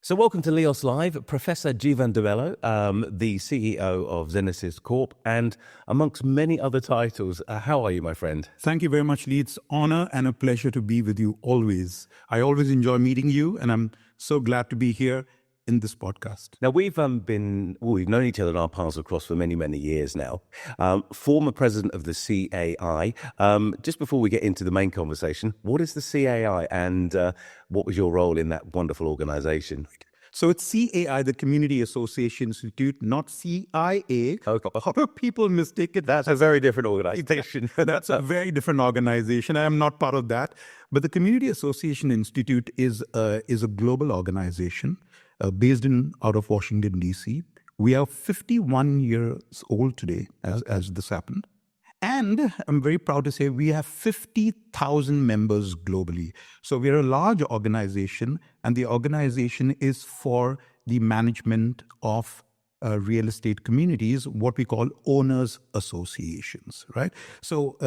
So welcome to LEOS Live, Professor Jeevan, the CEO of Zenesis Corp, and amongst many other titles. How are you, my friend? Thank you very much, Lee. It's honor and a pleasure to be with you always. I always enjoy meeting you, and I'm so glad to be here in this podcast. Now, we've known each other and our paths across for many, many years now. Former president of the CAI. Just before we get into the main conversation, what is the CAI and what was your role in that wonderful organization? So it's CAI, the Community Association Institute, not CIA. Okay. People mistake it. That's a very different organization. That's a very different organization. I am not part of that. But the Community Association Institute is a global organization based out of Washington, D.C. We are 51 years old today as this happened. And I'm very proud to say we have 50,000 members globally. So we're a large organization, and the organization is for the management of real estate communities, what we call owners associations, right? So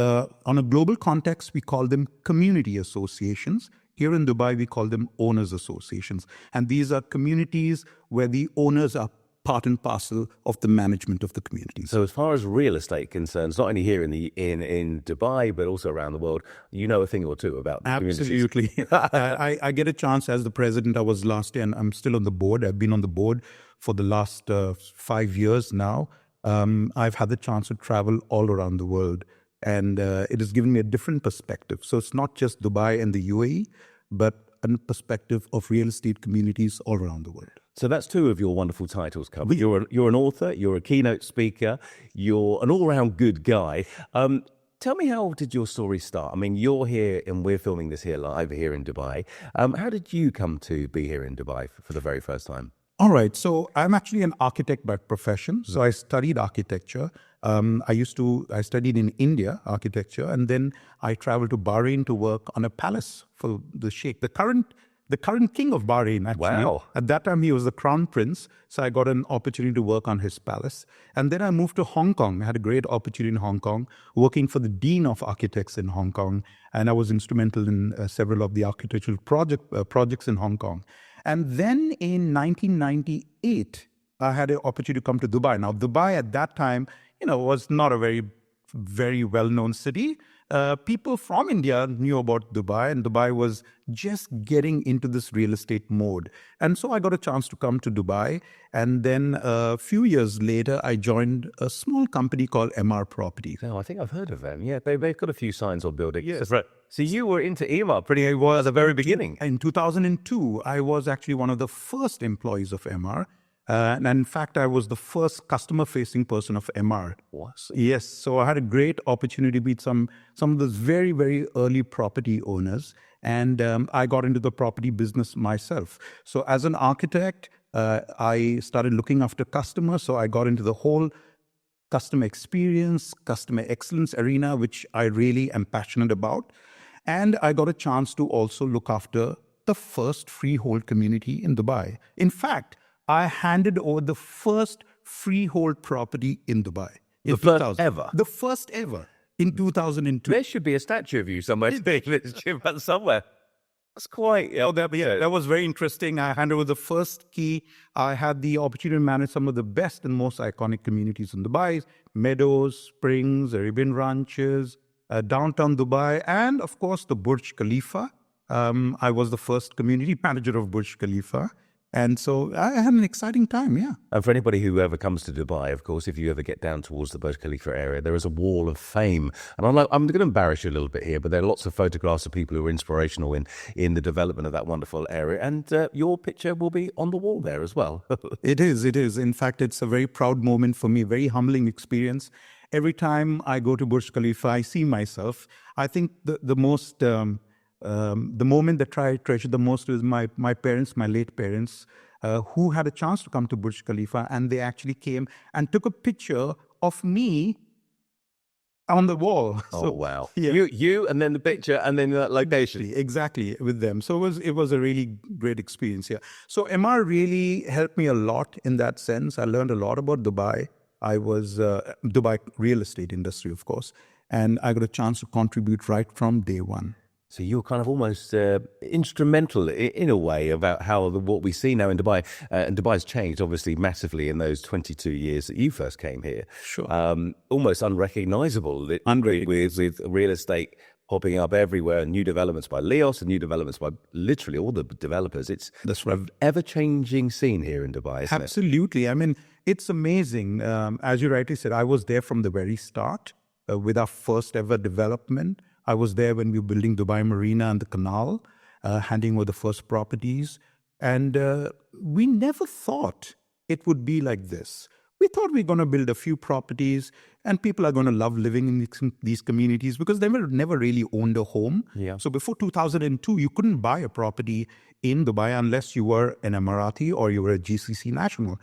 on a global context, we call them community associations. Here in Dubai, we call them owners associations. And these are communities where the owners are part and parcel of the management of the communities. So as far as real estate concerns, not only here in Dubai, but also around the world, you know a thing or two about Absolutely. I get a chance as the president. I was last year, and I'm still on the board. I've been on the board for the last 5 years now. I've had the chance to travel all around the world, and it has given me a different perspective. So it's not just Dubai and the UAE, but a perspective of real estate communities all around the world. So that's two of your wonderful titles covered. You're an author, you're a keynote speaker, you're an all-round good guy. Tell me, how did your story start? I mean, you're here and we're filming this here live here in Dubai. How did you come to be here in Dubai for the very first time? All right. So I'm actually an architect by profession. So I studied architecture. I studied in India, architecture, and then I traveled to Bahrain to work on a palace for the Sheikh, the current king of Bahrain, actually. Wow. At that time, he was the crown prince. So I got an opportunity to work on his palace. And then I moved to Hong Kong. I had a great opportunity in Hong Kong, working for the Dean of Architects in Hong Kong. And I was instrumental in several of the architectural projects in Hong Kong. And then in 1998, I had an opportunity to come to Dubai. Now, Dubai at that time, was not a very, very well-known city. People from India knew about Dubai, and Dubai was just getting into this real estate mode. And so I got a chance to come to Dubai. And then a few years later, I joined a small company called MR Property. Oh, I think I've heard of them. Yeah, they've got a few signs on buildings. Yes. Right. So you were into MR pretty well at the very beginning. In 2002, I was actually one of the first employees of MR. And in fact, I was the first customer-facing person of MR. What? Yes. So I had a great opportunity to meet some of those very, very early property owners. And I got into the property business myself. So as an architect, I started looking after customers. So I got into the whole customer experience, customer excellence arena, which I really am passionate about. And I got a chance to also look after the first freehold community in Dubai. In fact, I handed over the first freehold property in Dubai. The first ever? The first ever in 2002. There should be a statue of you somewhere. Somewhere. That's quite... That was very interesting. I handed over the first key. I had the opportunity to manage some of the best and most iconic communities in Dubai. Meadows, Springs, Arabian Ranches, downtown Dubai, and of course the Burj Khalifa. I was the first community manager of Burj Khalifa. And so I had an exciting time, yeah. And for anybody who ever comes to Dubai, of course, if you ever get down towards the Burj Khalifa area, there is a wall of fame. And I'm going to embarrass you a little bit here, but there are lots of photographs of people who are inspirational in the development of that wonderful area. And your picture will be on the wall there as well. It is. In fact, it's a very proud moment for me, very humbling experience. Every time I go to Burj Khalifa, I see myself. I think the moment that I treasure the most is my parents, my late parents, who had a chance to come to Burj Khalifa, and they actually came and took a picture of me on the wall. Oh, wow. Yeah. You and then the picture and then that location. Exactly, with them. So it was a really great experience here. So MR really helped me a lot in that sense. I learned a lot about Dubai. I was Dubai real estate industry, of course, and I got a chance to contribute right from day one. So you're kind of almost instrumental in a way about how what we see now in Dubai. And Dubai's changed, obviously, massively in those 22 years that you first came here. Sure. Almost unrecognizable with real estate popping up everywhere and new developments by LEOS and new developments by literally all the developers. It's an ever-changing scene here in Dubai, isn't it? Absolutely. I mean, it's amazing. As you rightly said, I was there from the very start with our first ever development. I was there when we were building Dubai Marina and the canal, handing over the first properties. And we never thought it would be like this. We thought we were going to build a few properties and people are going to love living in these communities because they were never really owned a home. Yeah. So before 2002, you couldn't buy a property in Dubai unless you were an Emirati or you were a GCC national.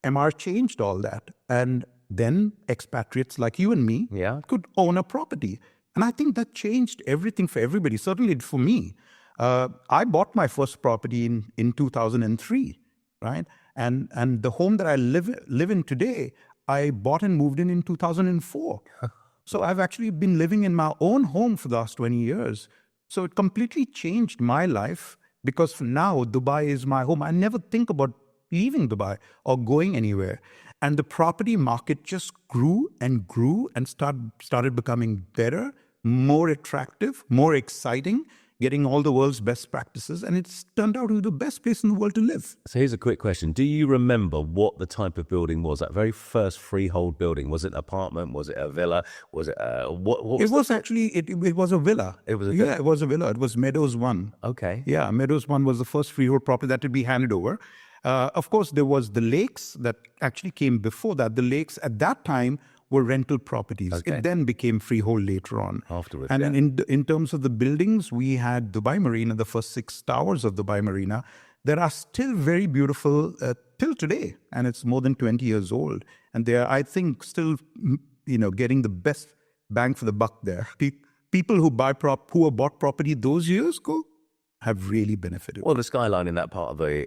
MR changed all that. And then expatriates like you and me could own a property. And I think that changed everything for everybody, certainly for me. I bought my first property in 2003, right? And the home that I live in today, I bought and moved in 2004. So I've actually been living in my own home for the last 20 years. So it completely changed my life because for now, Dubai is my home. I never think about leaving Dubai or going anywhere. And the property market just grew and started becoming better, more attractive, more exciting, getting all the world's best practices. And it's turned out to be the best place in the world to live. So here's a quick question. Do you remember what the type of building was, that very first freehold building? Was it an apartment? Was it a villa? Was it what It was actually, it was a villa. It was a villa? Yeah, it was a villa. It was Meadows 1. Okay. Yeah, Meadows 1 was the first freehold property that would be handed over. Of course, there was the lakes that actually came before that. The lakes at that time were rental properties. Okay. It then became freehold later on. Afterwards, and yeah. in terms of the buildings, we had Dubai Marina, the first 6 towers of Dubai Marina, that are still very beautiful till today. And it's more than 20 years old. And they are, I think, still getting the best bang for the buck there. People who bought property those years ago have really benefited. Well, the skyline in that part of the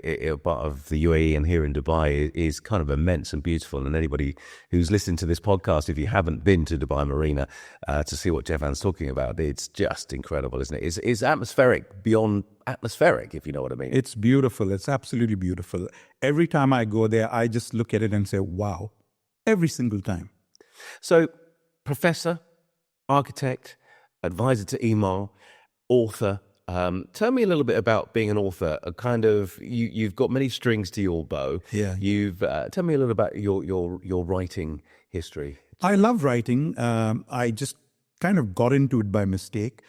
UAE and here in Dubai is kind of immense and beautiful. And anybody who's listened to this podcast, if you haven't been to Dubai Marina to see what Jeevan's talking about, it's just incredible, isn't it? It's atmospheric beyond atmospheric, if you know what I mean. It's beautiful. It's absolutely beautiful. Every time I go there, I just look at it and say, wow, every single time. So, professor, architect, advisor to Email, author. Tell me a little bit about being an author. A kind of you've got many strings to your bow. Yeah. You've tell me a little about your writing history. I love writing. I just kind of got into it by mistake.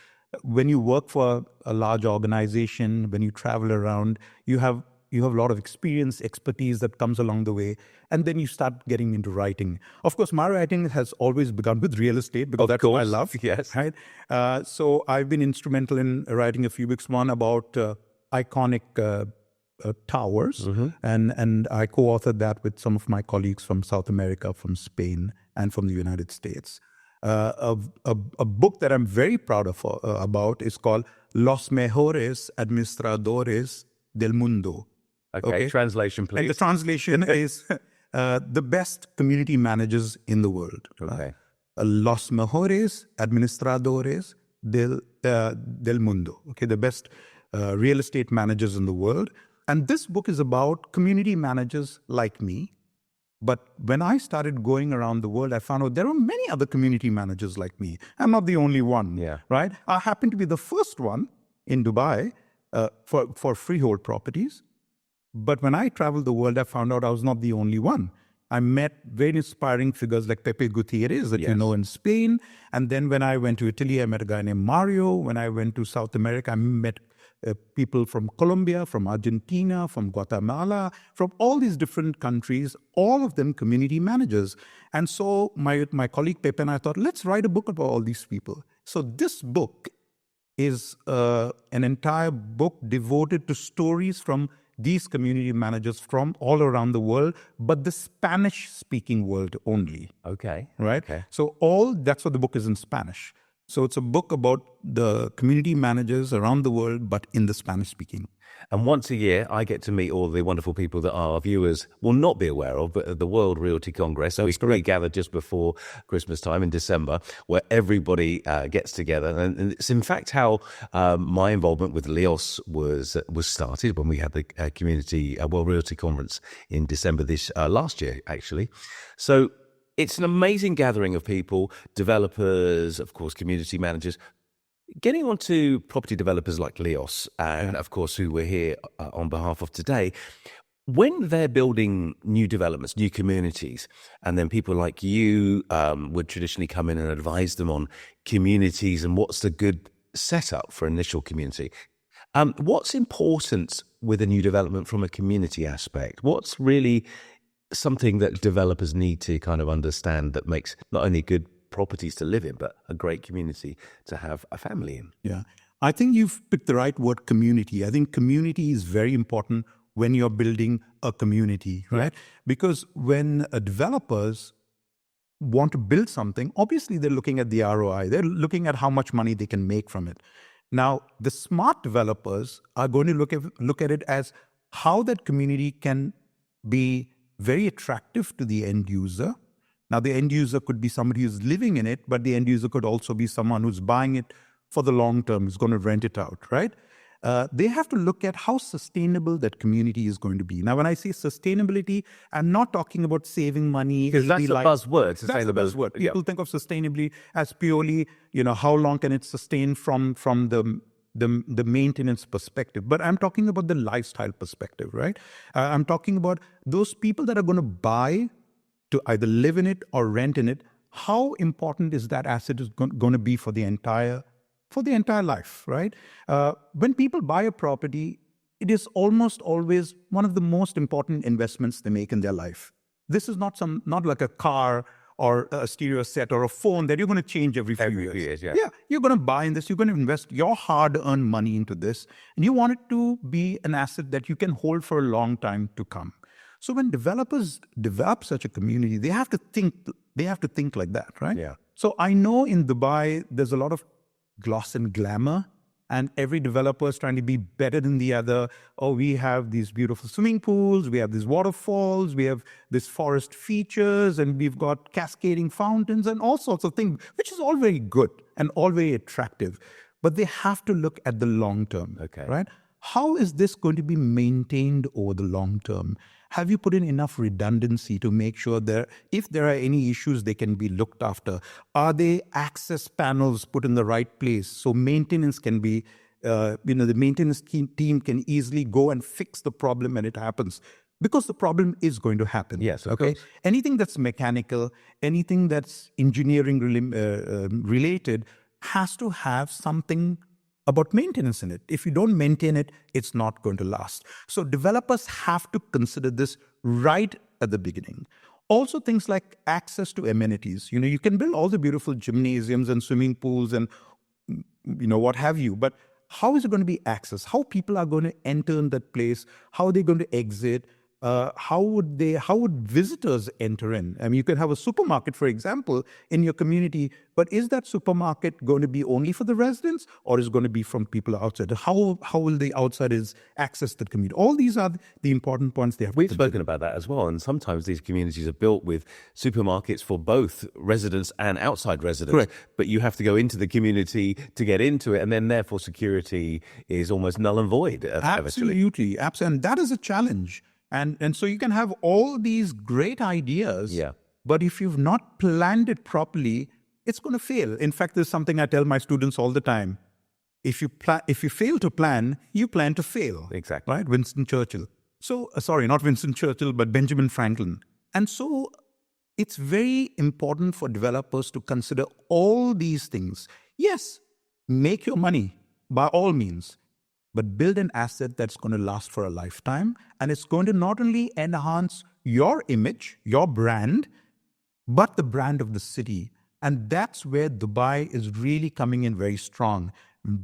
When you work for a large organization, when you travel around, you have a lot of experience, expertise that comes along the way, and then you start getting into writing. Of course, my writing has always begun with real estate because that's what I love. Yes. Right? So I've been instrumental in writing a few books. One about iconic towers, and I co-authored that with some of my colleagues from South America, from Spain, and from the United States. A book that I'm very proud of about is called Los Mejores Administradores del Mundo. Okay, translation, please. And the translation is the best community managers in the world. Okay. Los Mejores Administradores del Mundo. Okay, the best real estate managers in the world. And this book is about community managers like me. But when I started going around the world, I found out there are many other community managers like me. I'm not the only one, right? I happen to be the first one in Dubai for freehold properties. But when I traveled the world, I found out I was not the only one. I met very inspiring figures like Pepe Gutierrez that you know in Spain. And then when I went to Italy, I met a guy named Mario. When I went to South America, I met people from Colombia, from Argentina, from Guatemala, from all these different countries, all of them community managers. And so my colleague Pepe and I thought, let's write a book about all these people. So this book is an entire book devoted to stories from these community managers from all around the world, but the Spanish-speaking world only. Okay. Right? Okay. So that's what the book is in Spanish. So it's a book about the community managers around the world, but in the Spanish speaking. And once a year, I get to meet all the wonderful people that our viewers will not be aware of, but at the World Realty Congress. So we gather just before Christmas time in December, where everybody gets together. And it's in fact how my involvement with LEOS was started when we had the Community World Realty Conference in December last year, actually. So it's an amazing gathering of people, developers, of course, community managers. Getting on to property developers like LEOS, and of course, who we're here on behalf of today, when they're building new developments, new communities, and then people like you would traditionally come in and advise them on communities and what's the good setup for initial community. What's important with a new development from a community aspect? What's really something that developers need to kind of understand that makes not only good properties to live in, but a great community to have a family in? Yeah. I think you've picked the right word, community. I think community is very important when you're building a community, right? Because when developers want to build something, obviously they're looking at the ROI. They're looking at how much money they can make from it. Now, the smart developers are going to look at it as how that community can be very attractive to the end user. Now, the end user could be somebody who's living in it, but the end user could also be someone who's buying it for the long term, who's going to rent it out, right? They have to look at how sustainable that community is going to be. Now, when I say sustainability, I'm not talking about saving money. Because that's the buzzword, That's the buzzword. People think of sustainability as purely, how long can it sustain from the maintenance perspective. But I'm talking about the lifestyle perspective, right? I'm talking about those people that are going to buy to either live in it or rent in it. How important is that asset is going to be for the entire life, right? When people buy a property, it is almost always one of the most important investments they make in their life. This is not like a car or a stereo set or a phone that you're going to change every few years. Yeah, you're going to buy in this. You're going to invest your hard-earned money into this, and you want it to be an asset that you can hold for a long time to come. So when developers develop such a community, they have to think like that, right? Yeah. So I know in Dubai, there's a lot of gloss and glamour, and every developer is trying to be better than the other. Oh, we have these beautiful swimming pools, we have these waterfalls, we have this forest features, and we've got cascading fountains and all sorts of things, which is all very good and all very attractive. But they have to look at the long term, right? How is this going to be maintained over the long term? Have you put in enough redundancy to make sure that if there are any issues, they can be looked after? Are there access panels put in the right place so maintenance can be, the maintenance team can easily go and fix the problem when it happens? Because the problem is going to happen. Yes, of okay. course. Anything that's mechanical, anything that's engineering related has to have something about maintenance in it. If you don't maintain it, it's not going to last. So developers have to consider this right at the beginning. Also things like access to amenities. You can build all the beautiful gymnasiums and swimming pools and what have you, but how is it going to be accessed? How people are going to enter in that place? How are they going to exit? How would visitors enter in? I mean, you can have a supermarket, for example, in your community, but is that supermarket going to be only for the residents, or is it going to be from people outside? How will the outsiders access the community? All these are the important points they have. We've spoken about that as well, and sometimes these communities are built with supermarkets for both residents and outside residents. Correct. But you have to go into the community to get into it, and then therefore security is almost null and void. Absolutely. And that is a challenge. And so you can have all these great ideas, but if you've not planned it properly, it's going to fail. In fact, there's something I tell my students all the time. If you fail to plan, you plan to fail. Exactly. Right? Winston Churchill. So, sorry, not Winston Churchill, but Benjamin Franklin. And so it's very important for developers to consider all these things. Yes, make your money by all means, but build an asset that's going to last for a lifetime. And it's going to not only enhance your image, your brand, but the brand of the city. And that's where Dubai is really coming in very strong.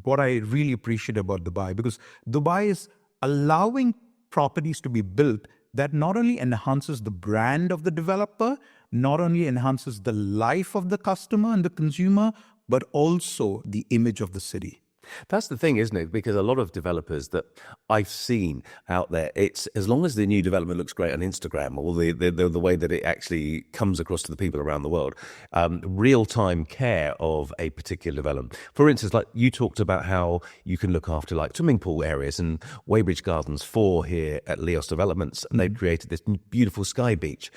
What I really appreciate about Dubai, because Dubai is allowing properties to be built that not only enhances the brand of the developer, not only enhances the life of the customer and the consumer, but also the image of the city. That's the thing, isn't it? Because a lot of developers that I've seen out there, it's as long as the new development looks great on Instagram or the way that it actually comes across to the people around the world, real-time care of a particular development. For instance, like you talked about how you can look after like swimming pool areas, and Weybridge Gardens 4 here at LEOS Developments, and they've created this beautiful sky beach.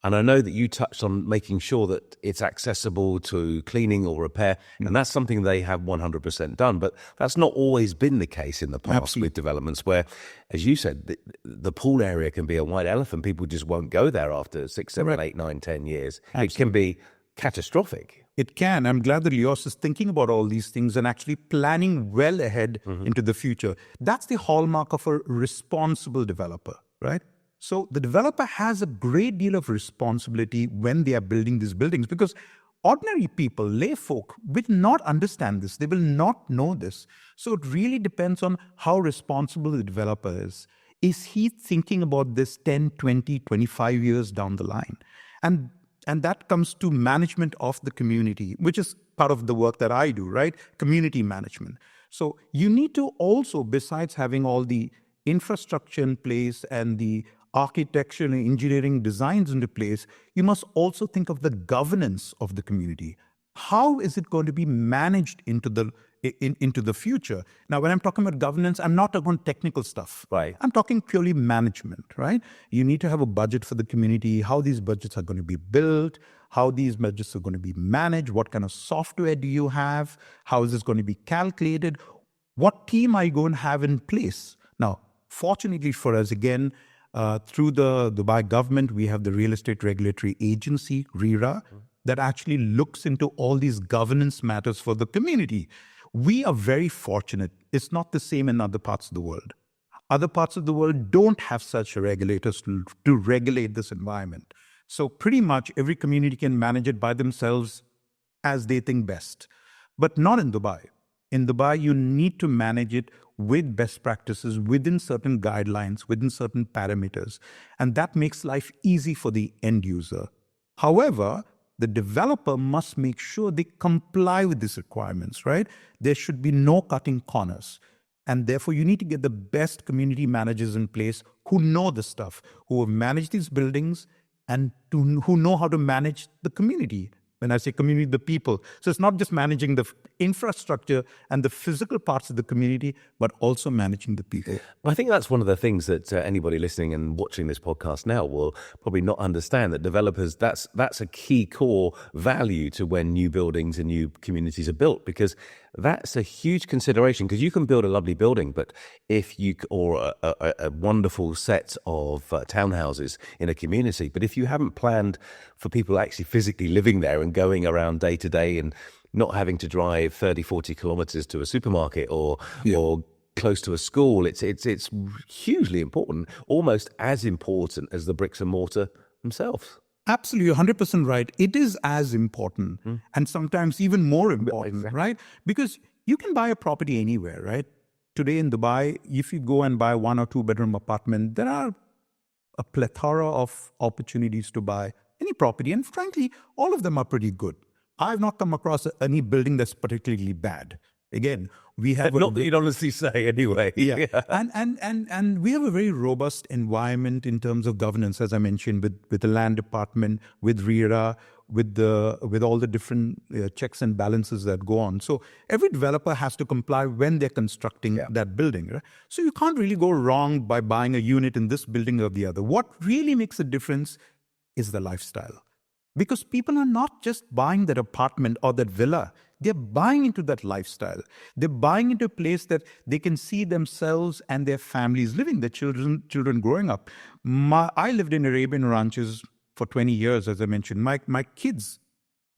And I know that you touched on making sure that it's accessible to cleaning or repair, and that's something they have 100% done. But that's not always been the case in the past with developments where, as you said, the pool area can be a white elephant. People just won't go there after 6, 7, 8, 9, 10 years. It can be catastrophic. It can. I'm glad that LEOS is thinking about all these things and actually planning well ahead into the future. That's the hallmark of a responsible developer, right? So the developer has a great deal of responsibility when they are building these buildings, because ordinary people, lay folk, will not understand this. They will not know this. So it really depends on how responsible the developer is. Is he thinking about this 10, 20, 25 years down the line? And that comes to management of the community, which is part of the work that I do, right? Community management. So you need to also, besides having all the infrastructure in place and the architecture and engineering designs into place, you must also think of the governance of the community. How is it going to be managed into the future? Now, when I'm talking about governance, I'm not talking technical stuff. Right. I'm talking purely management, right? You need to have a budget for the community, how these budgets are going to be built, how these budgets are going to be managed, what kind of software do you have, how is this going to be calculated, what team are you going to have in place? Now, fortunately for us, again, through the Dubai government, we have the Real Estate Regulatory Agency, RERA, that actually looks into all these governance matters for the community. We are very fortunate. It's not the same in other parts of the world. Other parts of the world don't have such regulators to regulate this environment. So pretty much every community can manage it by themselves as they think best. But not in Dubai. In Dubai, you need to manage it with best practices, within certain guidelines, within certain parameters. And that makes life easy for the end user. However, the developer must make sure they comply with these requirements, right? There should be no cutting corners. And therefore, you need to get the best community managers in place who know the stuff, who have managed these buildings and who know how to manage the community. When I say community, the people. So it's not just managing the infrastructure and the physical parts of the community, but also managing the people. I think that's one of the things that anybody listening and watching this podcast now will probably not understand, that developers, that's a key core value to when new buildings and new communities are built, because that's a huge consideration. Because you can build a lovely building, but if you, or a wonderful set of townhouses in a community, but if you haven't planned for people actually physically living there and going around day to day and not having to drive 30, 40 kilometers to a supermarket or close to a school, it's hugely important, almost as important as the bricks and mortar themselves. Absolutely, you're 100% right. It is as important and sometimes even more important, right? Because you can buy a property anywhere, right? Today in Dubai, if you go and buy 1 or 2 bedroom apartment, there are a plethora of opportunities to buy any property. And frankly, all of them are pretty good. I've not come across any building that's particularly bad. Again, we have not that you'd honestly say anyway. Yeah. And we have a very robust environment in terms of governance, as I mentioned, with the land department, with RERA, with all the different checks and balances that go on. So every developer has to comply when they're constructing that building. Right? So you can't really go wrong by buying a unit in this building or the other. What really makes a difference is the lifestyle. Because people are not just buying that apartment or that villa. They're buying into that lifestyle. They're buying into a place that they can see themselves and their families living, their children growing up. I lived in Arabian ranches for 20 years, as I mentioned. My kids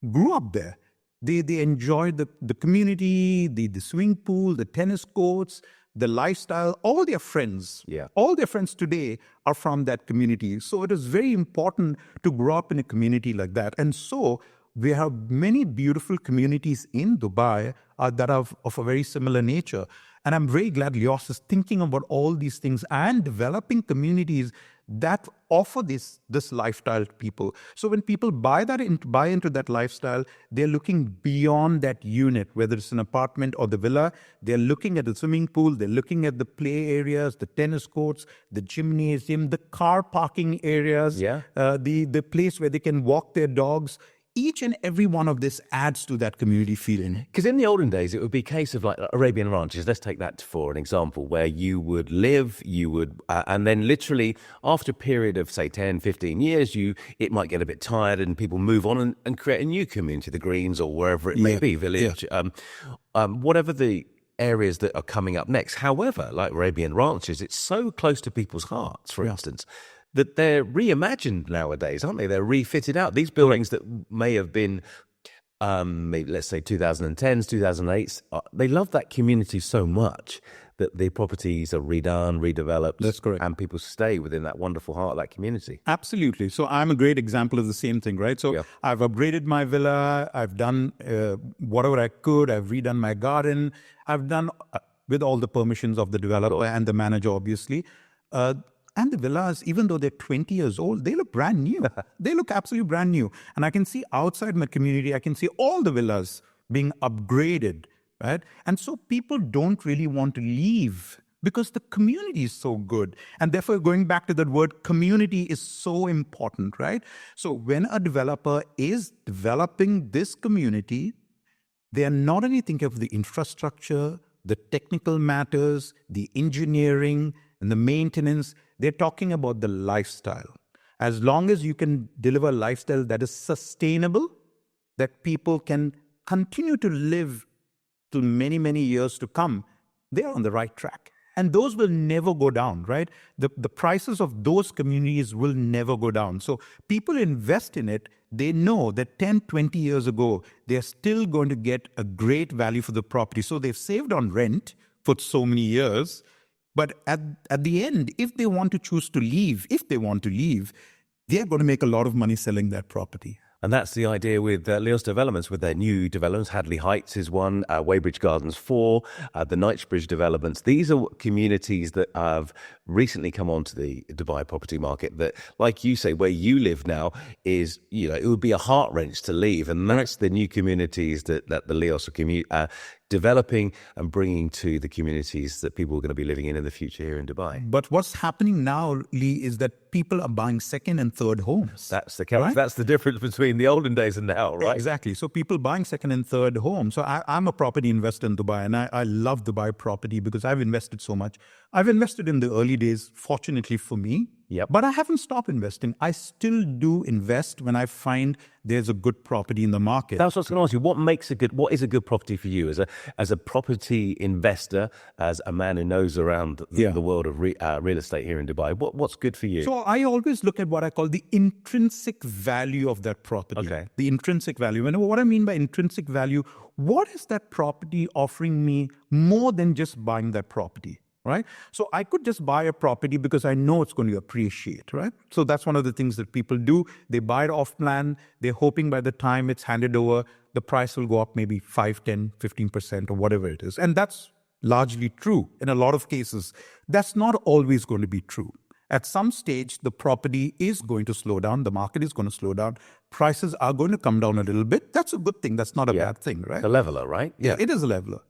grew up there. They enjoyed the community, the swimming pool, the tennis courts, the lifestyle. All their friends today are from that community. So it is very important to grow up in a community like that. And so we have many beautiful communities in Dubai that are of a very similar nature. And I'm very glad LEOS is thinking about all these things and developing communities that offer this lifestyle to people. So when people buy into that lifestyle, they're looking beyond that unit, whether it's an apartment or the villa. They're looking at the swimming pool, they're looking at the play areas, the tennis courts, the gymnasium, the car parking areas, the place where they can walk their dogs. Each and every one of this adds to that community feeling. Because in the olden days, it would be a case of like Arabian ranches. Let's take that for an example, where you would live, and then literally after a period of, say, 10, 15 years, it might get a bit tired and people move on and create a new community, the Greens or wherever it may be, village, whatever the areas that are coming up next. However, like Arabian ranches, it's so close to people's hearts, for instance, that they're reimagined nowadays, aren't they? They're refitted out. These buildings that may have been, maybe, let's say 2010s, 2008s, they love that community so much that the properties are redone, redeveloped. That's correct. And people stay within that wonderful heart of that community. Absolutely. So I'm a great example of the same thing, right? So I've upgraded my villa. I've done whatever I could. I've redone my garden. I've done with all the permissions of the developer and the manager, obviously. And the villas, even though they're 20 years old, they look brand new. They look absolutely brand new. And I can see outside my community, I can see all the villas being upgraded, right? And so people don't really want to leave because the community is so good. And therefore, going back to that word, community is so important, right? So when a developer is developing this community, they are not only thinking of the infrastructure, the technical matters, the engineering, and the maintenance. They're talking about the lifestyle. As long as you can deliver a lifestyle that is sustainable, that people can continue to live to many, many years to come, they're on the right track. And those will never go down, right? The prices of those communities will never go down. So people invest in it. They know that 10, 20 years ago, they're still going to get a great value for the property. So they've saved on rent for so many years. But at the end, if they want to choose to leave, they're going to make a lot of money selling that property. And that's the idea with LEOS developments, with their new developments. Hadley Heights is one, Weybridge Gardens 4, the Knightsbridge developments. These are communities that have recently come onto the Dubai property market that, like you say, where you live now is, it would be a heart wrench to leave. And that's the new communities that the LEOS are developing and bringing to the communities that people are going to be living in the future here in Dubai. But what's happening now, Lee, is that people are buying second and third homes. That's the difference between the olden days and now, right? Exactly. So people buying second and third homes. So I'm a property investor in Dubai, and I love Dubai property because I've invested so much. I've invested in the early days, fortunately for me. Yep. But I haven't stopped investing. I still do invest when I find there's a good property in the market. That's what I was going to ask you. What is a good property for you as a property investor, as a man who knows around the world of real estate here in Dubai? What's good for you? So I always look at what I call the intrinsic value of that property. Okay. The intrinsic value. And what I mean by intrinsic value, what is that property offering me more than just buying that property? Right? So I could just buy a property because I know it's going to appreciate, right? So that's one of the things that people do. They buy it off plan. They're hoping by the time it's handed over, the price will go up maybe 5, 10, 15% or whatever it is. And that's largely true in a lot of cases. That's not always going to be true. At some stage, the property is going to slow down. The market is going to slow down. Prices are going to come down a little bit. That's a good thing. That's not a bad thing, right? A leveler, right? Yeah, it is a leveler.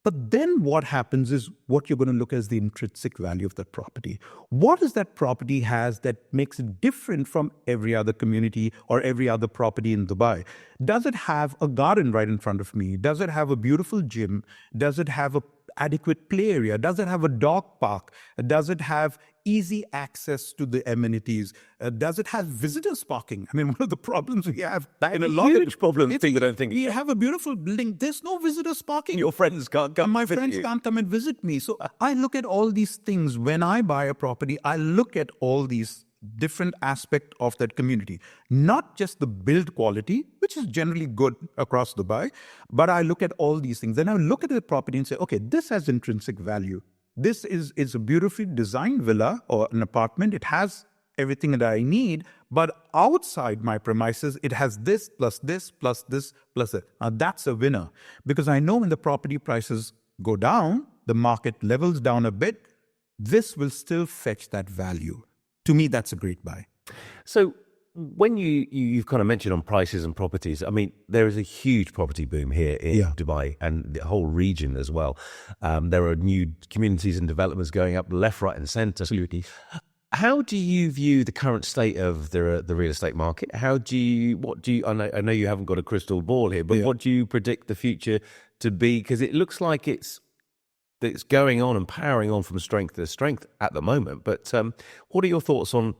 But then what happens is what you're going to look at as the intrinsic value of that property. What does that property has that makes it different from every other community or every other property in Dubai? Does it have a garden right in front of me? Does it have a beautiful gym? Does it have an adequate play area? Does it have a dog park? Does it have easy access to the amenities? Does it have visitors parking? I mean, one of the problems we have in a lot of huge problem. I don't think we have a beautiful building. There's no visitors parking. Your friends can't come. My friends can't come and visit me. So I look at all these things when I buy a property. I look at all these different aspects of that community, not just the build quality, which is generally good across Dubai, but I look at all these things. Then I look at the property and say, okay, this has intrinsic value. This is a beautifully designed villa or an apartment. It has everything that I need, but outside my premises, it has this plus this plus this plus that. Now that's a winner because I know when the property prices go down, the market levels down a bit, this will still fetch that value. To me, that's a great buy. So when you've kind of mentioned on prices and properties, I mean, there is a huge property boom here in Dubai and the whole region as well. There are new communities and developments going up left, right, and centre. Absolutely. How do you view the current state of the real estate market? I know you haven't got a crystal ball here, but what do you predict the future to be? Because it looks like it's going on and powering on from strength to strength at the moment. But what are your thoughts on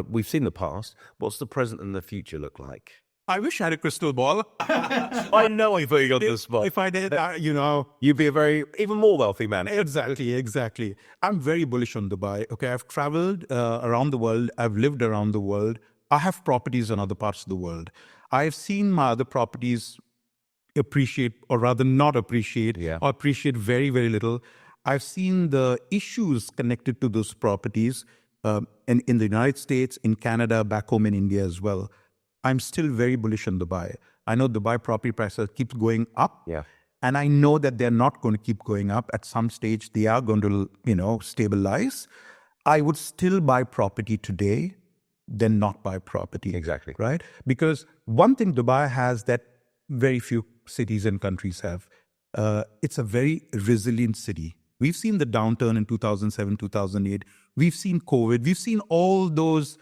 we've seen the past, what's the present and the future look like? I wish I had a crystal ball. I know I put you on the spot. If I did, you'd be a even more wealthy man. Exactly. I'm very bullish on Dubai. Okay, I've traveled around the world. I've lived around the world. I have properties in other parts of the world. I've seen my other properties appreciate, or rather not appreciate, or appreciate very, very little. I've seen the issues connected to those properties in the United States, in Canada, back home in India as well. I'm still very bullish on Dubai. I know Dubai property prices keep going up. And I know that they're not going to keep going up. At some stage, they are going to, stabilize. I would still buy property today than not buy property. Exactly. Right? Because one thing Dubai has that very few cities and countries have, it's a very resilient city. We've seen the downturn in 2007, 2008. We've seen COVID. We've seen all those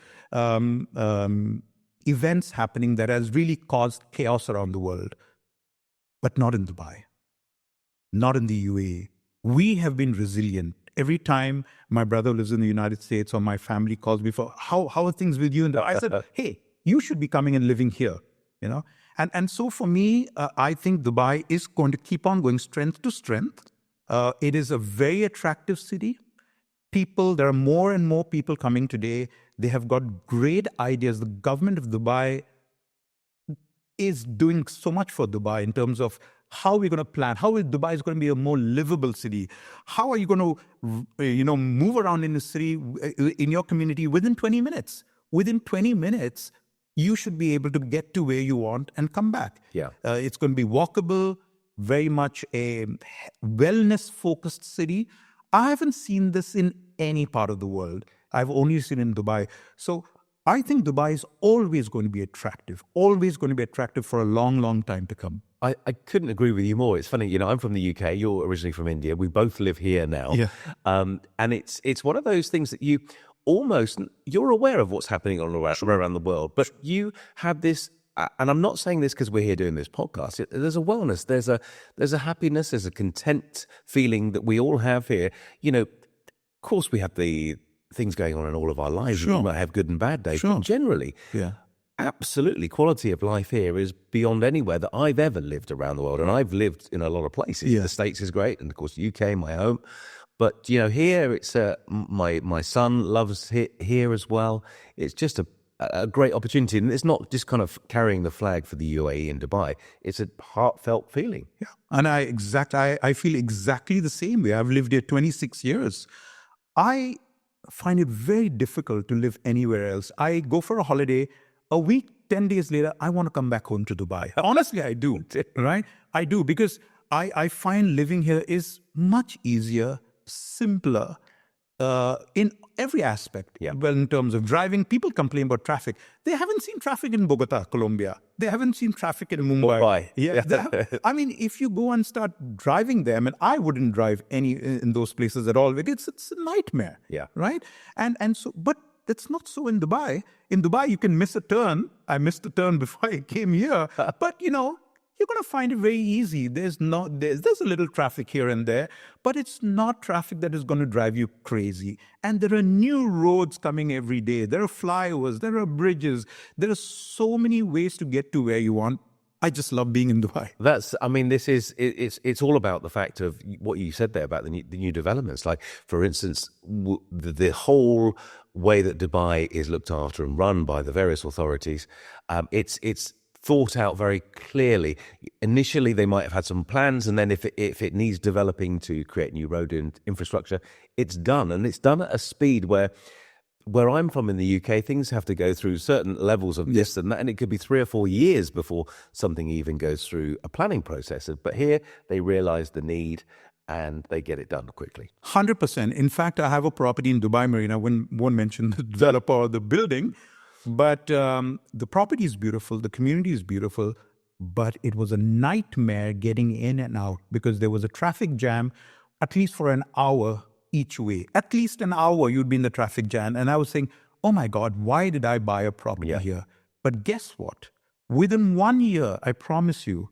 events happening that has really caused chaos around the world. But not in Dubai, not in the UAE. We have been resilient. Every time my brother lives in the United States or my family calls me for, how are things with you? And I said, hey, you should be coming and living here, And so for me, I think Dubai is going to keep on going strength to strength. It is a very attractive city. There are more and more people coming today. They have got great ideas. The government of Dubai is doing so much for Dubai in terms of how we're going to plan, how Dubai is going to be a more livable city. How are you going to, move around in the city, in your community within 20 minutes? Within 20 minutes, you should be able to get to where you want and come back. It's going to be walkable, very much a wellness-focused city. I haven't seen this in any part of the world. I've only seen it in Dubai. So I think Dubai is always going to be attractive, for a long, long time to come. I couldn't agree with you more. It's funny, I'm from the UK, you're originally from India. We both live here now. And it's one of those things that you're aware of what's happening around the world, but you have this, and I'm not saying this because we're here doing this podcast. There's a wellness, there's a happiness, there's a content feeling that we all have here. Of course we have the things going on in all of our lives. We might have good and bad days, but generally, absolutely, quality of life here is beyond anywhere that I've ever lived around the world. And I've lived in a lot of places. The States is great, and of course, UK, my home. But, here, it's my son loves it here as well. It's just a great opportunity. And it's not just kind of carrying the flag for the UAE and Dubai. It's a heartfelt feeling. And I feel exactly the same way. I've lived here 26 years. I find it very difficult to live anywhere else. I go for a holiday, a week, 10 days later, I want to come back home to Dubai. Honestly, I do, right? I do, because I find living here is much easier, simpler, in every aspect. Well, in terms of driving, people complain about traffic. They haven't seen traffic in Bogota, Colombia. They haven't seen traffic in Mumbai. I mean, if you go and start driving them, and I wouldn't drive in those places at all, because it's a nightmare. Right? And so, but that's not so in Dubai. In Dubai, you can miss a turn. I missed a turn before I came here. But, you're going to find it very easy. There's a little traffic here and there, but it's not traffic that is going to drive you crazy. And there are new roads coming every day. There are flyovers. There are bridges. There are so many ways to get to where you want. I just love being in Dubai. It's all about the fact of what you said there about the new developments. Like, for instance, the whole way that Dubai is looked after and run by the various authorities, it's thought out very clearly. Initially, they might have had some plans, and then if it needs developing to create new road infrastructure, it's done. And it's done at a speed where I'm from in the UK, things have to go through certain levels of this and that, and it could be 3 or 4 years before something even goes through a planning process. But here, they realise the need, and they get it done quickly. 100%. In fact, I have a property in Dubai Marina. I won't mention the developer or the building, but the property is beautiful. The community is beautiful, but it was a nightmare getting in and out because there was a traffic jam, at least for an hour each way. At least an hour you'd be in the traffic jam. And I was saying, oh my God, why did I buy a property here? But guess what? Within 1 year, I promise you,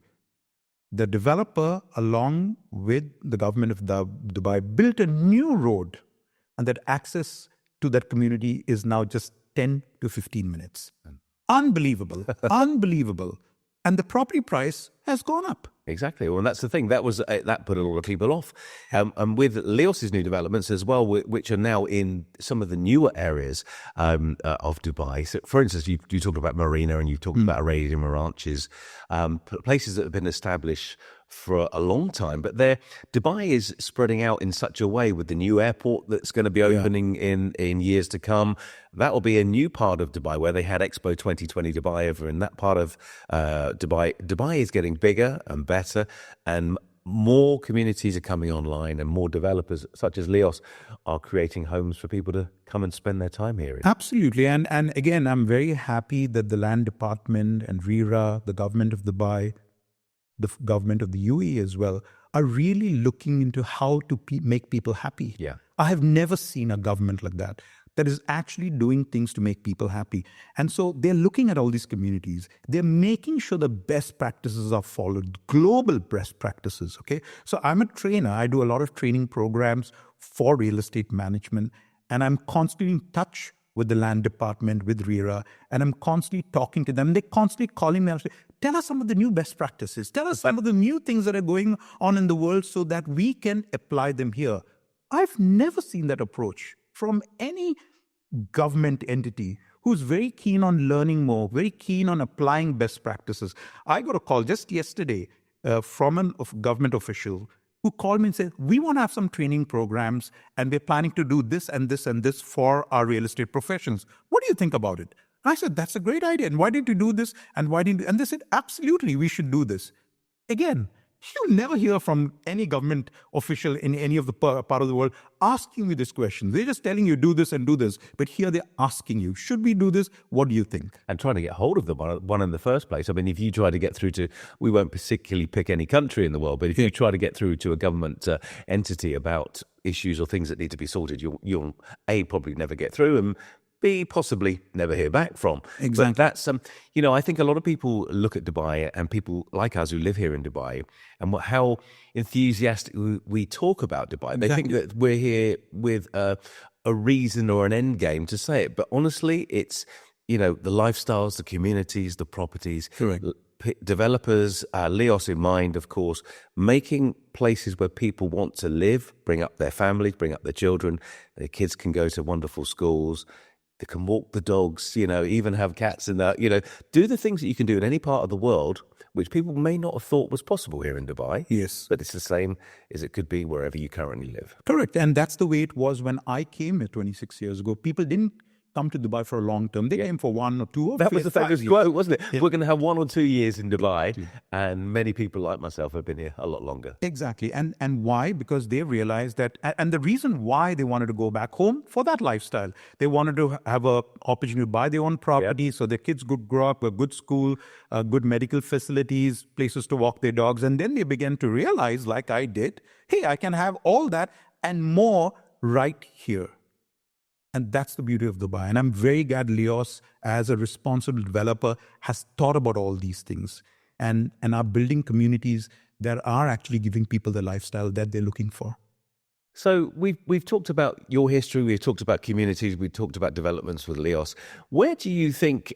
the developer, along with the government of Dubai, built a new road, and that access to that community is now just 10 to 15 minutes. Unbelievable, unbelievable. And the property price has gone up. Exactly. Well, and that's the thing. That put a lot of people off. And with LEOS's new developments as well, which are now in some of the newer areas of Dubai. So, for instance, you talked about Marina and you talked about Arabian Ranches, places that have been established for a long time. But Dubai is spreading out in such a way with the new airport that's going to be opening in years to come. That will be a new part of Dubai where they had Expo 2020 Dubai over in that part of Dubai. Dubai is getting bigger and better, and more communities are coming online, and more developers such as LEOS are creating homes for people to come and spend their time here. Absolutely. And again, I'm very happy that the Land Department and RERA, the government of Dubai, the government of the UAE as well, are really looking into how to make people happy. Yeah. I have never seen a government like that is actually doing things to make people happy. And so they're looking at all these communities. They're making sure the best practices are followed, global best practices, okay? So I'm a trainer. I do a lot of training programs for real estate management, and I'm constantly in touch with the Land Department, with RERA, and I'm constantly talking to them. They're constantly calling me and saying, tell us some of the new best practices. Tell us some of the new things that are going on in the world so that we can apply them here. I've never seen that approach from any government entity who's very keen on learning more, very keen on applying best practices. I got a call just yesterday from a government official who called me and said, we want to have some training programs and we're planning to do this and this and this for our real estate professions. What do you think about it? I said, that's a great idea. And why didn't you do this? And why didn't you? And they said, absolutely, we should do this. Again, you'll never hear from any government official in any of the part of the world asking you this question. They're just telling you, do this and do this. But here they're asking you, should we do this? What do you think? And trying to get hold of them one in the first place. I mean, if you try to get through to, we won't particularly pick any country in the world, but if you try to get through to a government entity about issues or things that need to be sorted, you'll A, probably never get through, and B, possibly never hear back from. Exactly. But that's, I think a lot of people look at Dubai, and people like us who live here in Dubai, and how enthusiastic we talk about Dubai. They think that we're here with a reason or an end game to say it. But honestly, it's, the lifestyles, the communities, the properties, correct, developers, LEOS in mind, of course, making places where people want to live, bring up their families, bring up their children, their kids can go to wonderful schools. They can walk the dogs, even have cats in that, do the things that you can do in any part of the world, which people may not have thought was possible here in Dubai. Yes. But it's the same as it could be wherever you currently live. Correct. And that's the way it was when I came here 26 years ago. People didn't come to Dubai for a long term. They came for 1 or 2 or that was the famous quote, wasn't it? Yeah. We're going to have 1 or 2 years in Dubai, and many people like myself have been here a lot longer. Exactly. And why? Because they realized that, and the reason why they wanted to go back home for that lifestyle, they wanted to have an opportunity to buy their own property so their kids could grow up, a good school, good medical facilities, places to walk their dogs. And then they began to realize, like I did, hey, I can have all that and more right here. And that's the beauty of Dubai. And I'm very glad LEOS, as a responsible developer, has thought about all these things and are building communities that are actually giving people the lifestyle that they're looking for. So we've talked about your history, we've talked about communities, we've talked about developments with LEOS. Where do you think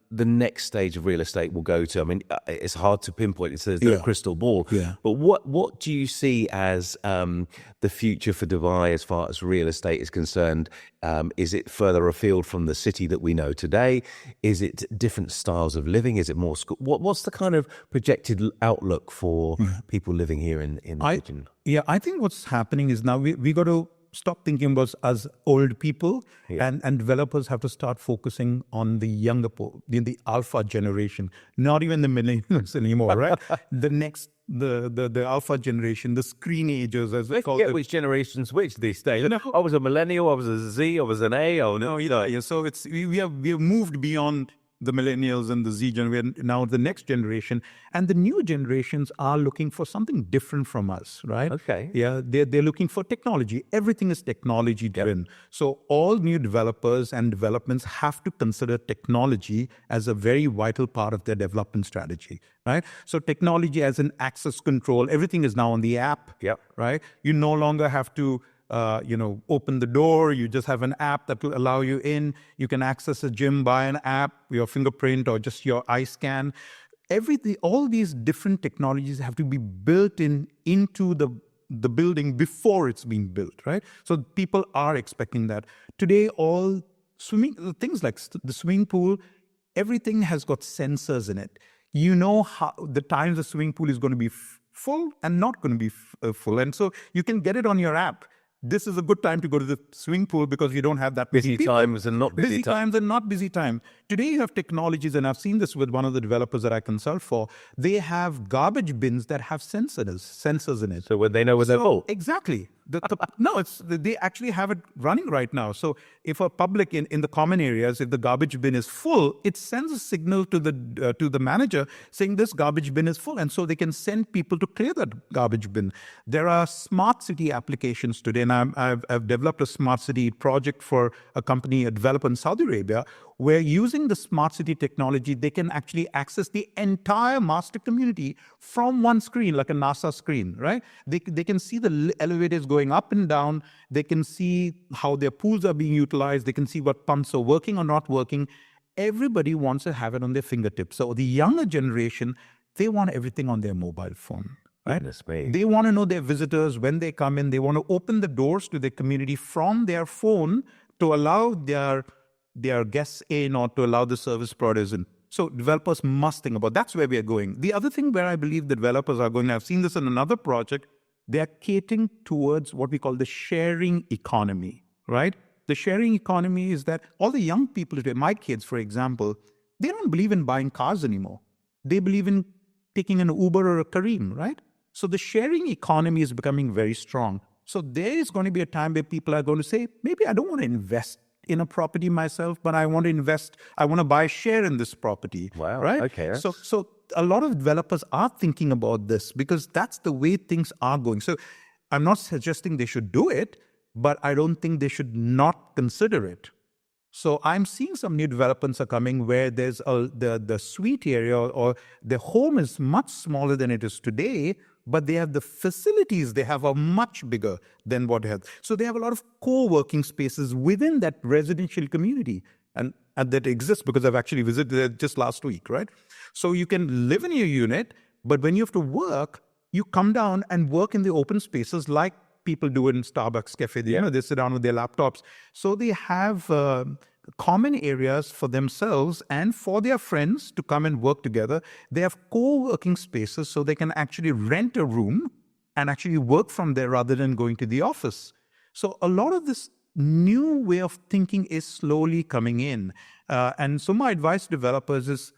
the next stage of real estate will go to? I mean, it's hard to pinpoint. It says the crystal ball. Yeah. But what do you see as the future for Dubai as far as real estate is concerned? Is it further afield from the city that we know today? Is it different styles of living? Is it more school? What's the kind of projected outlook for people living here in the region? Yeah, I think what's happening is now we got to stop thinking about us as old people, Yeah. and developers have to start focusing on the younger people, the alpha generation, not even the millennials anymore, right? The next, the alpha generation, the screen agers, as we I call forget them. which generation's which these days. No. I was a millennial, I was a Z, I was an A. Oh no, Yeah. So we have moved beyond the millennials and the Z generation. We're now the next generation, and the new generations are looking for something different from us, right? Okay. Yeah, they're looking for technology. Everything is technology driven. So all new developers and developments have to consider technology as a very vital part of their development strategy, right? So technology as an access control. Everything is now on the app, Yep. right? You no longer have to open the door. You just have an app that will allow you in. You can access a gym by an app, your fingerprint or just your eye scan. Everything, all these different technologies have to be built into the building before it's being built, right? So people are expecting that. Today, all things like the swimming pool, everything has got sensors in it. You know how the times the swimming pool is going to be full and not going to be full. And so you can get it on your app. This is a good time to go to the swimming pool because you don't have that many Busy people. times and not busy times. Times and not busy time. Today you have technologies, and I've seen this with one of the developers that I consult for. They have garbage bins that have sensors in it. So when they know where they're full. Exactly. No, they actually have it running right now. So if a public in the common areas, if the garbage bin is full, it sends a signal to the manager saying this garbage bin is full, and so they can send people to clear that garbage bin. There are smart city applications today, and I've developed a smart city project for a company, a developer in Saudi Arabia, where using the smart city technology, they can actually access the entire master community from one screen, like a NASA screen, right? They can see the elevators going up and down. They can see how their pools are being utilized. They can see what pumps are working or not working. Everybody wants to have it on their fingertips. So the younger generation, they want everything on their mobile phone. Right? Goodness me. They want to know their visitors when they come in. They want to open the doors to their community from their phone to allow their guests in or to allow the service providers in. So developers must think about that's where we are going. The other thing where I believe the developers are going, I've seen this in another project, they are catering towards what we call the sharing economy, right? The sharing economy is that all the young people today, my kids, for example, they don't believe in buying cars anymore. They believe in taking an Uber or a Careem, right? So the sharing economy is becoming very strong. So there is going to be a time where people are going to say, maybe I don't want to invest in a property myself, but I want to invest, I want to buy a share in this property. Wow. Right? Okay. So a lot of developers are thinking about this because that's the way things are going. So I'm not suggesting they should do it, but I don't think they should not consider it. So I'm seeing some new developments are coming where there's the suite area or the home is much smaller than it is today, but they have the facilities they have are much bigger than what they have. So they have a lot of co-working spaces within that residential community. And that exists because I've actually visited there just last week, right? So you can live in your unit, but when you have to work, you come down and work in the open spaces like people do in Starbucks cafe. They sit down with their laptops. So they have common areas for themselves and for their friends to come and work together. They have co-working spaces so they can actually rent a room and actually work from there rather than going to the office. So a lot of this new way of thinking is slowly coming in. And so my advice to developers is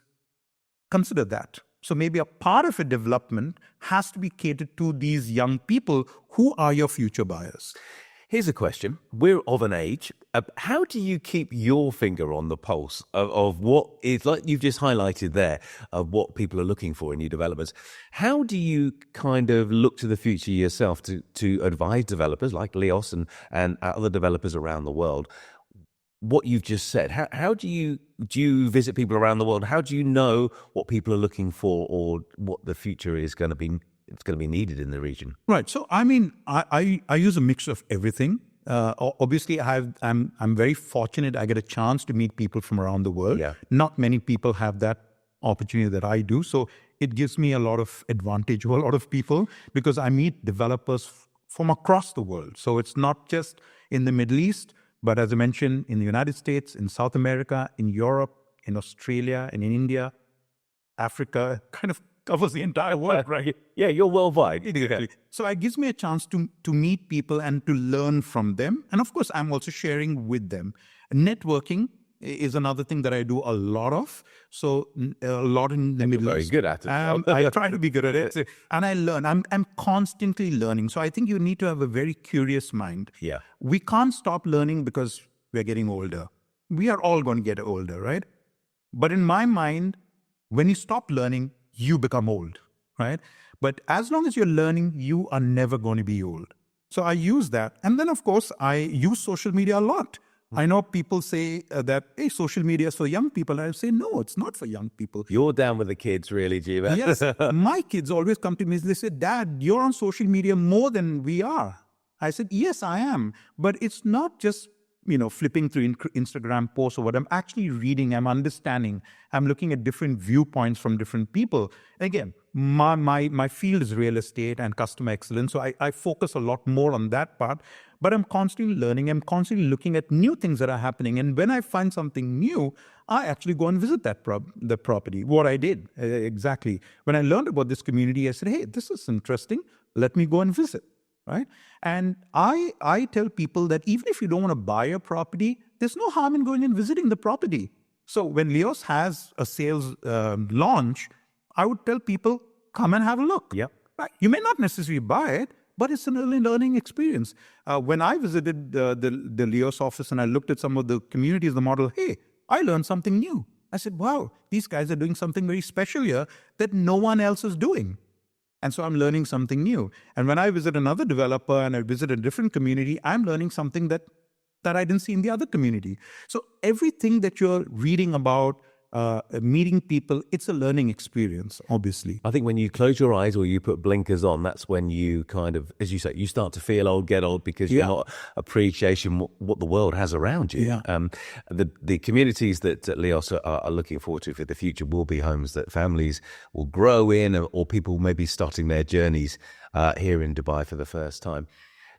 consider that. So maybe a part of a development has to be catered to these young people who are your future buyers. Here's a question. We're of an age. How do you keep your finger on the pulse of what is, like you've just highlighted there, of what people are looking for in new developers? How do you kind of look to the future yourself to advise developers like LEOS and other developers around the world? What you've just said, how do you visit people around the world? How do you know what people are looking for or what the future is going to be? It's going to be needed in the region. Right. So, I mean, I use a mix of everything. Obviously, I'm very fortunate. I get a chance to meet people from around the world. Yeah. Not many people have that opportunity that I do. So it gives me a lot of advantage over a lot of people because I meet developers from across the world. So it's not just in the Middle East, but as I mentioned, in the United States, in South America, in Europe, in Australia, and in India, Africa, kind of covers the entire world, right? Yeah, you're worldwide. Exactly. So it gives me a chance to meet people and to learn from them. And of course, I'm also sharing with them. Networking is another thing that I do a lot of. So a lot in the Middle Very East. good at it. I try to be good at it. And I learn. I'm constantly learning. So I think you need to have a very curious mind. Yeah. We can't stop learning because we're getting older. We are all going to get older, right? But in my mind, when you stop learning, you become old, right? But as long as you're learning, you are never going to be old. So I use that. And then, of course, I use social media a lot. I know people say that, hey, social media is for young people. I say, no, it's not for young people. You're down with the kids, really, Jeevan. Yes. My kids always come to me. They say, Dad, you're on social media more than we are. I said, yes, I am. But it's not just, flipping through Instagram posts or what. I'm actually reading. I'm understanding. I'm looking at different viewpoints from different people. Again, my field is real estate and customer excellence. So I focus a lot more on that part. But I'm constantly learning. I'm constantly looking at new things that are happening. And when I find something new, I actually go and visit the property. What I did, exactly. When I learned about this community, I said, hey, this is interesting. Let me go and visit, right? And I tell people that even if you don't want to buy a property, there's no harm in going and visiting the property. So when LEOS has a sales launch, I would tell people, come and have a look. Yep. Right? You may not necessarily buy it, but it's an early learning experience. When I visited the LEOS office and I looked at some of the communities, the model, hey, I learned something new. I said, wow, these guys are doing something very special here that no one else is doing. And so I'm learning something new. And when I visit another developer and I visit a different community, I'm learning something that I didn't see in the other community. So everything that you're reading about, meeting people, it's a learning experience, obviously. I think when you close your eyes or you put blinkers on, that's when you kind of, as you say, you start to feel old, get old, because you're not appreciating what the world has around you. Yeah. The communities that LEOS are looking forward to for the future will be homes that families will grow in, or people may be starting their journeys here in Dubai for the first time.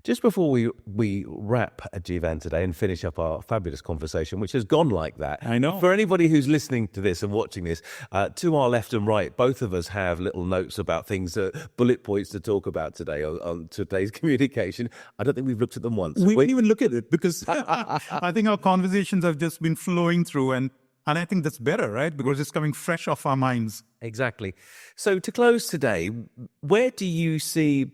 Just before we wrap, Jeevan, today and finish up our fabulous conversation, which has gone like that. I know. For anybody who's listening to this and watching this, to our left and right, both of us have little notes about things, bullet points to talk about today on today's communication. I don't think we've looked at them once. We didn't even look at it because I think our conversations have just been flowing through, and I think that's better, right? Because it's coming fresh off our minds. Exactly. So to close today, where do you see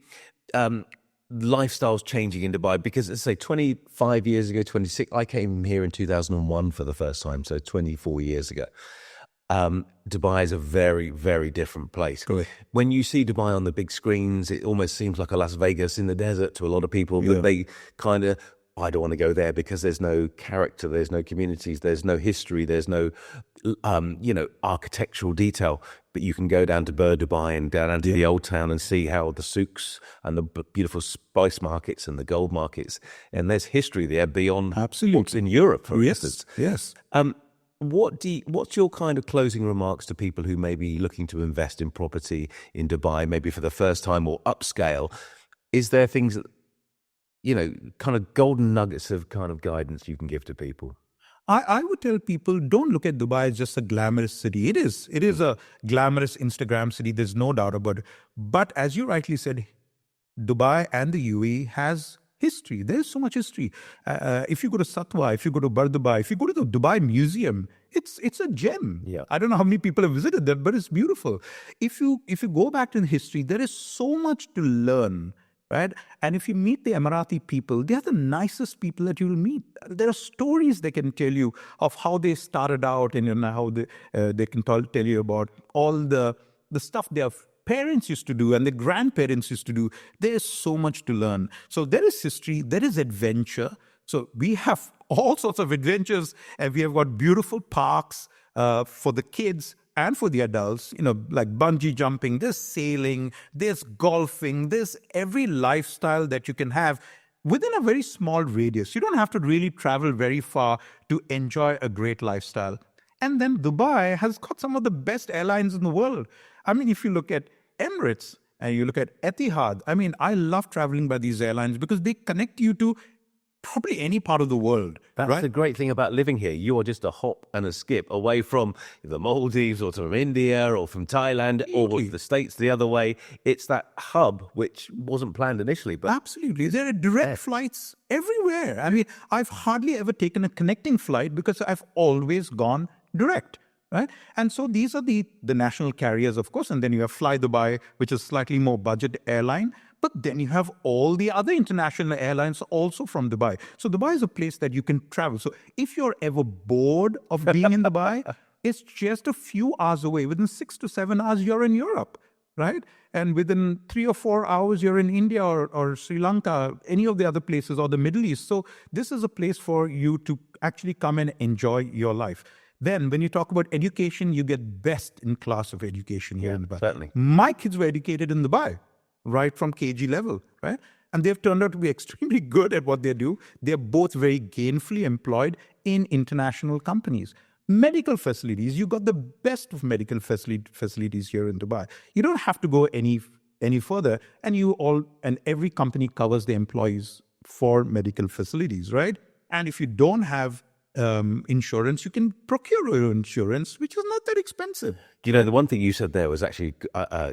lifestyles changing in Dubai? Because let's say 25 years ago, 26, I came here in 2001 for the first time, so 24 years ago. Dubai is a very, very different place. Correct. When you see Dubai on the big screens, it almost seems like a Las Vegas in the desert to a lot of people. But they kind of, I don't want to go there because there's no character, there's no communities, there's no history, there's no, architectural detail. But you can go down to Dubai and down to the old town and see how the souks and the beautiful spice markets and the gold markets, and there's history there beyond what's in Europe, for instance. Yes. What's your kind of closing remarks to people who may be looking to invest in property in Dubai, maybe for the first time or upscale? Is there things that, kind of golden nuggets of kind of guidance you can give to people? I would tell people, don't look at Dubai as just a glamorous city. It is. It is a glamorous Instagram city. There's no doubt about it. But as you rightly said, Dubai and the UAE has history. There's so much history. If you go to Satwa, if you go to Dubai, if you go to the Dubai Museum, it's a gem. Yeah. I don't know how many people have visited that, but it's beautiful. If you go back to history, there is so much to learn. Right? And if you meet the Emirati people, they are the nicest people that you will meet. There are stories they can tell you of how they started out, and how they can tell you about all the stuff their parents used to do and their grandparents used to do. There is so much to learn. So there is history, there is adventure. So we have all sorts of adventures, and we have got beautiful parks for the kids and for the adults, like bungee jumping, there's sailing, there's golfing, there's every lifestyle that you can have within a very small radius. You don't have to really travel very far to enjoy a great lifestyle. And then Dubai has got some of the best airlines in the world. I mean, if you look at Emirates and you look at Etihad, I love traveling by these airlines because they connect you to probably any part of the world. That's right? the great thing about living here. You are just a hop and a skip away from the Maldives or from India or from Thailand or the States the other way. It's that hub which wasn't planned initially. But Absolutely. There are direct flights everywhere. I mean, I've hardly ever taken a connecting flight because I've always gone direct. Right. And so these are the national carriers, of course. And then you have Fly Dubai, which is slightly more budget airline. But then you have all the other international airlines also from Dubai. So Dubai is a place that you can travel. So if you're ever bored of being in Dubai, it's just a few hours away. Within 6 to 7 hours, you're in Europe, right? And within 3 or 4 hours, you're in India or Sri Lanka, any of the other places, or the Middle East. So this is a place for you to actually come and enjoy your life. Then when you talk about education, you get best in class of education here in Dubai. Certainly. My kids were educated in Dubai, right from KG level, right? And they've turned out to be extremely good at what they do. They're both very gainfully employed in international companies. Medical facilities, you got the best of medical facilities here in Dubai. You don't have to go any further, and every company covers the employees for medical facilities, right? And if you don't have insurance, you can procure your insurance, which is not that expensive. You know, the one thing you said there was actually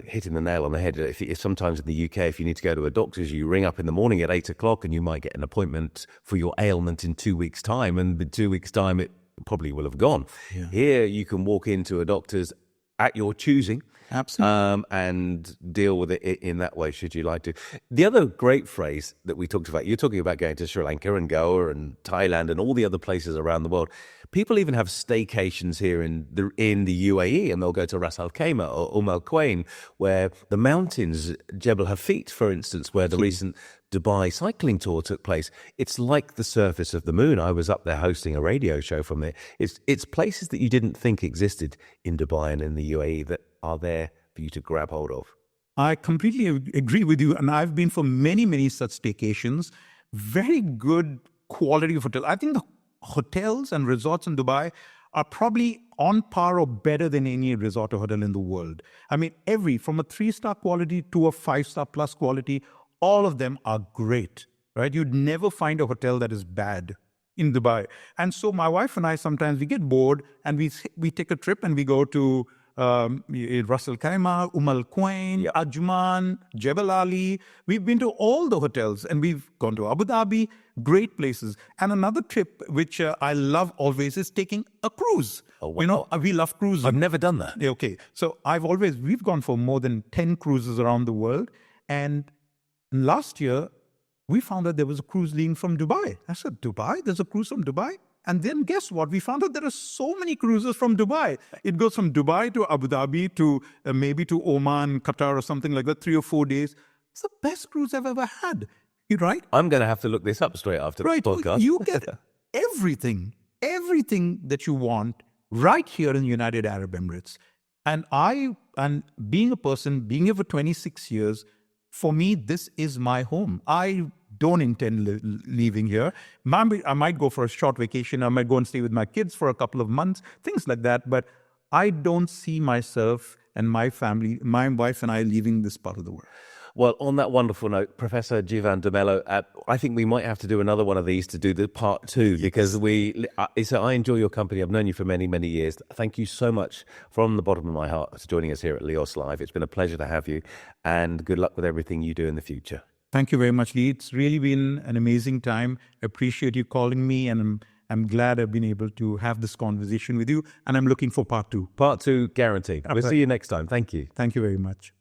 hitting the nail on the head. If sometimes in the UK, if you need to go to a doctor's, you ring up in the morning at 8 o'clock and you might get an appointment for your ailment in 2 weeks' time. And in 2 weeks' time, it probably will have gone. Yeah. Here, you can walk into a doctor's at your choosing. Absolutely. And deal with it in that way, should you like to. The other great phrase that we talked about, you're talking about going to Sri Lanka and Goa and Thailand and all the other places around the world. People even have staycations here in the UAE, and they'll go to Ras Al Khaimah or Al Quwain, where the mountains, Jebel Hafit, for instance, where the recent Dubai cycling tour took place. It's like the surface of the moon. I was up there hosting a radio show from there. It's places that you didn't think existed in Dubai and in the UAE that are there for you to grab hold of. I completely agree with you. And I've been for many, many such staycations. Very good quality of hotel. I think the hotels and resorts in Dubai are probably on par or better than any resort or hotel in the world. I mean, from a 3-star quality to a 5-star plus quality, all of them are great, right? You'd never find a hotel that is bad in Dubai. And so my wife and I, sometimes we get bored and we take a trip and we go to Ras Al Khaimah, Al Quwain, Ajman, Jebel Ali. We've been to all the hotels and we've gone to Abu Dhabi, great places. And another trip, which I love always, is taking a cruise. Oh, wow. You know, we love cruises. I've never done that. Okay. So we've gone for more than 10 cruises around the world. And last year, we found that there was a cruise leaving from Dubai. I said, Dubai? There's a cruise from Dubai? And then guess what? We found out there are so many cruises from Dubai. It goes from Dubai to Abu Dhabi to maybe to Oman, Qatar or something like that, 3 or 4 days. It's the best cruise I've ever had. You right? I'm going to have to look this up straight after the podcast. You get everything that you want right here in the United Arab Emirates. And being a person, being here for 26 years, for me, this is my home. I don't intend leaving here. I might go for a short vacation. I might go and stay with my kids for a couple of months, things like that. But I don't see myself and my family, my wife and I, leaving this part of the world. Well, on that wonderful note, Professor Jeevan de Mello, I think we might have to do another one of these to do the part 2, because I enjoy your company. I've known you for many, many years. Thank you so much from the bottom of my heart for joining us here at LEOS Live. It's been a pleasure to have you, and good luck with everything you do in the future. Thank you very much, Lee. It's really been an amazing time. I appreciate you calling me, and I'm glad I've been able to have this conversation with you, and I'm looking for part 2. Part 2 guaranteed. We'll see you next time. Thank you. Thank you very much.